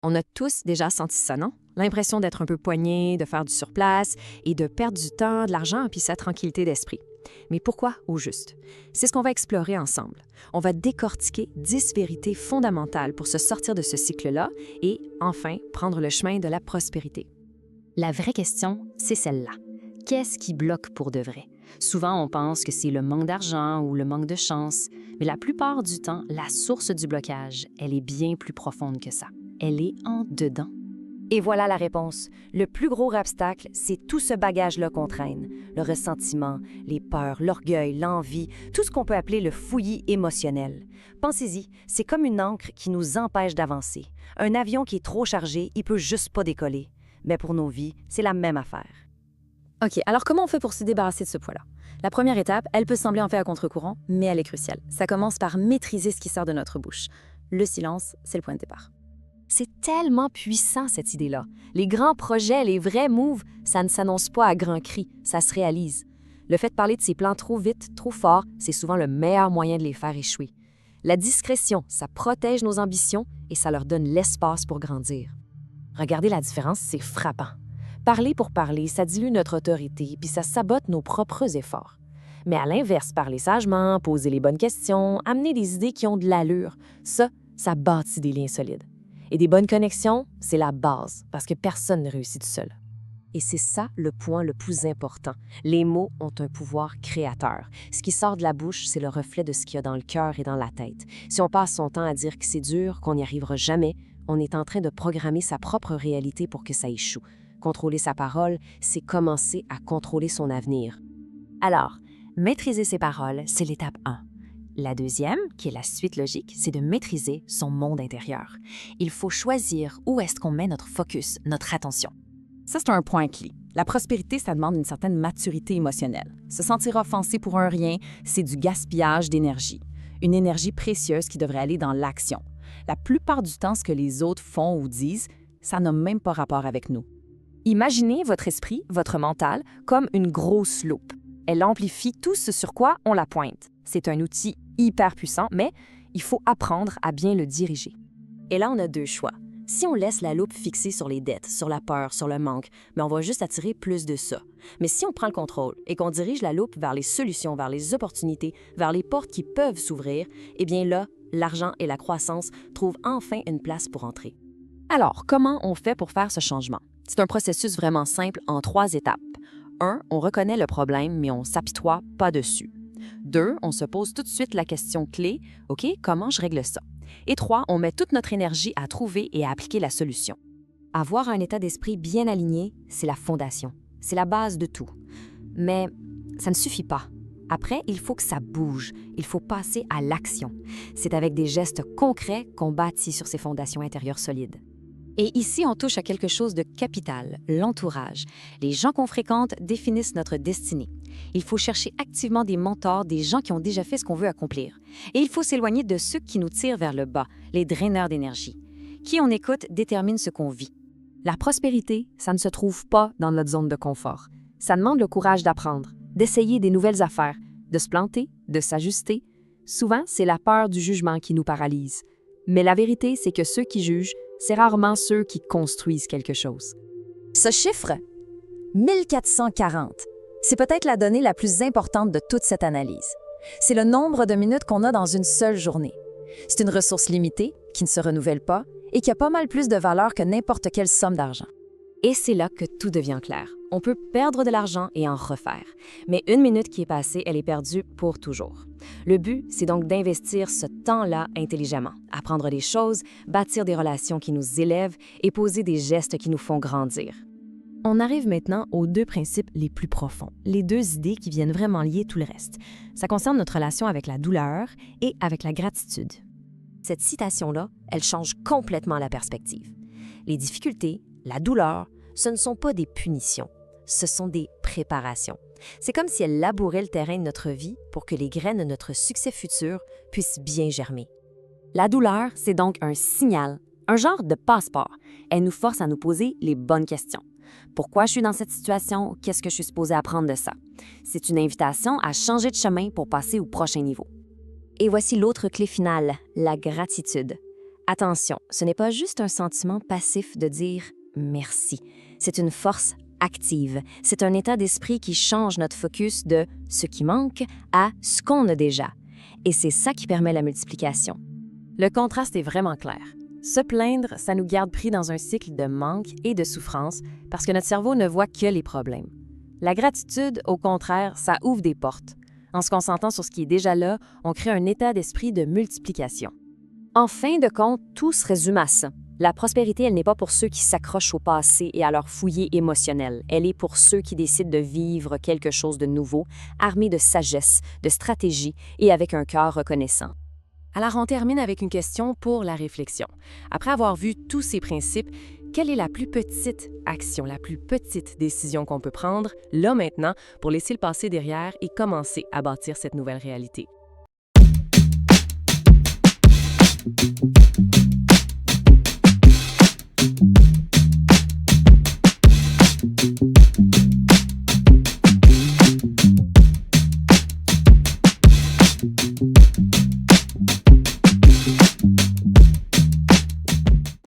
On a tous déjà senti ça, non? L'impression d'être un peu poigné, de faire du surplace et de perdre du temps, de l'argent puis sa tranquillité d'esprit. Mais pourquoi au juste? C'est ce qu'on va explorer ensemble. On va décortiquer 10 vérités fondamentales pour se sortir de ce cycle-là et, enfin, prendre le chemin de la prospérité. La vraie question, c'est celle-là. Qu'est-ce qui bloque pour de vrai? Souvent, on pense que c'est le manque d'argent ou le manque de chance, mais la plupart du temps, la source du blocage, elle est bien plus profonde que ça. Elle est en dedans. Et voilà la réponse. Le plus gros obstacle, c'est tout ce bagage-là qu'on traîne. Le ressentiment, les peurs, l'orgueil, l'envie, tout ce qu'on peut appeler le fouillis émotionnel. Pensez-y, c'est comme une ancre qui nous empêche d'avancer. Un avion qui est trop chargé, il peut juste pas décoller. Mais pour nos vies, c'est la même affaire. OK, alors comment on fait pour se débarrasser de ce poids-là? La première étape, elle peut sembler en fait à contre-courant, mais elle est cruciale. Ça commence par maîtriser ce qui sort de notre bouche. Le silence, c'est le point de départ. C'est tellement puissant, cette idée-là. Les grands projets, les vrais moves, ça ne s'annonce pas à grands cris, ça se réalise. Le fait de parler de ses plans trop vite, trop fort, c'est souvent le meilleur moyen de les faire échouer. La discrétion, ça protège nos ambitions et ça leur donne l'espace pour grandir. Regardez la différence, c'est frappant. Parler pour parler, ça dilue notre autorité puis ça sabote nos propres efforts. Mais à l'inverse, parler sagement, poser les bonnes questions, amener des idées qui ont de l'allure, ça bâtit des liens solides. Et des bonnes connexions, c'est la base, parce que personne ne réussit tout seul. Et c'est ça le point le plus important. Les mots ont un pouvoir créateur. Ce qui sort de la bouche, c'est le reflet de ce qu'il y a dans le cœur et dans la tête. Si on passe son temps à dire que c'est dur, qu'on n'y arrivera jamais, on est en train de programmer sa propre réalité pour que ça échoue. Contrôler sa parole, c'est commencer à contrôler son avenir. Alors, maîtriser ses paroles, c'est l'étape 1. La deuxième, qui est la suite logique, c'est de maîtriser son monde intérieur. Il faut choisir où est-ce qu'on met notre focus, notre attention. Ça, c'est un point clé. La prospérité, ça demande une certaine maturité émotionnelle. Se sentir offensé pour un rien, c'est du gaspillage d'énergie. Une énergie précieuse qui devrait aller dans l'action. La plupart du temps, ce que les autres font ou disent, ça n'a même pas rapport avec nous. Imaginez votre esprit, votre mental, comme une grosse loupe. Elle amplifie tout ce sur quoi on la pointe. C'est un outil hyper puissant, mais il faut apprendre à bien le diriger. Et là, on a deux choix. Si on laisse la loupe fixée sur les dettes, sur la peur, sur le manque, mais on va juste attirer plus de ça. Mais si on prend le contrôle et qu'on dirige la loupe vers les solutions, vers les opportunités, vers les portes qui peuvent s'ouvrir, eh bien là, l'argent et la croissance trouvent enfin une place pour entrer. Alors, comment on fait pour faire ce changement? C'est un processus vraiment simple en 3 étapes. 1, on reconnaît le problème, mais on ne s'apitoie pas dessus. 2, on se pose tout de suite la question clé, OK, comment je règle ça? Et 3, on met toute notre énergie à trouver et à appliquer la solution. Avoir un état d'esprit bien aligné, c'est la fondation. C'est la base de tout. Mais ça ne suffit pas. Après, il faut que ça bouge. Il faut passer à l'action. C'est avec des gestes concrets qu'on bâtit sur ces fondations intérieures solides. Et ici, on touche à quelque chose de capital, l'entourage. Les gens qu'on fréquente définissent notre destinée. Il faut chercher activement des mentors, des gens qui ont déjà fait ce qu'on veut accomplir. Et il faut s'éloigner de ceux qui nous tirent vers le bas, les draineurs d'énergie. Qui on écoute détermine ce qu'on vit. La prospérité, ça ne se trouve pas dans notre zone de confort. Ça demande le courage d'apprendre, d'essayer des nouvelles affaires, de se planter, de s'ajuster. Souvent, c'est la peur du jugement qui nous paralyse. Mais la vérité, c'est que ceux qui jugent, c'est rarement ceux qui construisent quelque chose. Ce chiffre, 1440, c'est peut-être la donnée la plus importante de toute cette analyse. C'est le nombre de minutes qu'on a dans une seule journée. C'est une ressource limitée, qui ne se renouvelle pas et qui a pas mal plus de valeur que n'importe quelle somme d'argent. Et c'est là que tout devient clair. On peut perdre de l'argent et en refaire. Mais une minute qui est passée, elle est perdue pour toujours. Le but, c'est donc d'investir ce temps-là intelligemment, apprendre des choses, bâtir des relations qui nous élèvent et poser des gestes qui nous font grandir. On arrive maintenant aux 2 principes les plus profonds, les 2 idées qui viennent vraiment lier tout le reste. Ça concerne notre relation avec la douleur et avec la gratitude. Cette citation-là, elle change complètement la perspective. Les difficultés, la douleur, ce ne sont pas des punitions, ce sont des préparations. C'est comme si elles labouraient le terrain de notre vie pour que les graines de notre succès futur puissent bien germer. La douleur, c'est donc un signal, un genre de passeport. Elle nous force à nous poser les bonnes questions. Pourquoi je suis dans cette situation? Qu'est-ce que je suis supposée apprendre de ça? C'est une invitation à changer de chemin pour passer au prochain niveau. Et voici l'autre clé finale, la gratitude. Attention, ce n'est pas juste un sentiment passif de dire merci. C'est une force active. C'est un état d'esprit qui change notre focus de ce qui manque à ce qu'on a déjà. Et c'est ça qui permet la multiplication. Le contraste est vraiment clair. Se plaindre, ça nous garde pris dans un cycle de manque et de souffrance parce que notre cerveau ne voit que les problèmes. La gratitude, au contraire, ça ouvre des portes. En se concentrant sur ce qui est déjà là, on crée un état d'esprit de multiplication. En fin de compte, tout se résume à ça. La prospérité, elle n'est pas pour ceux qui s'accrochent au passé et à leur fouillis émotionnel. Elle est pour ceux qui décident de vivre quelque chose de nouveau, armés de sagesse, de stratégie et avec un cœur reconnaissant. Alors, on termine avec une question pour la réflexion. Après avoir vu tous ces principes, quelle est la plus petite action, la plus petite décision qu'on peut prendre, là maintenant, pour laisser le passé derrière et commencer à bâtir cette nouvelle réalité?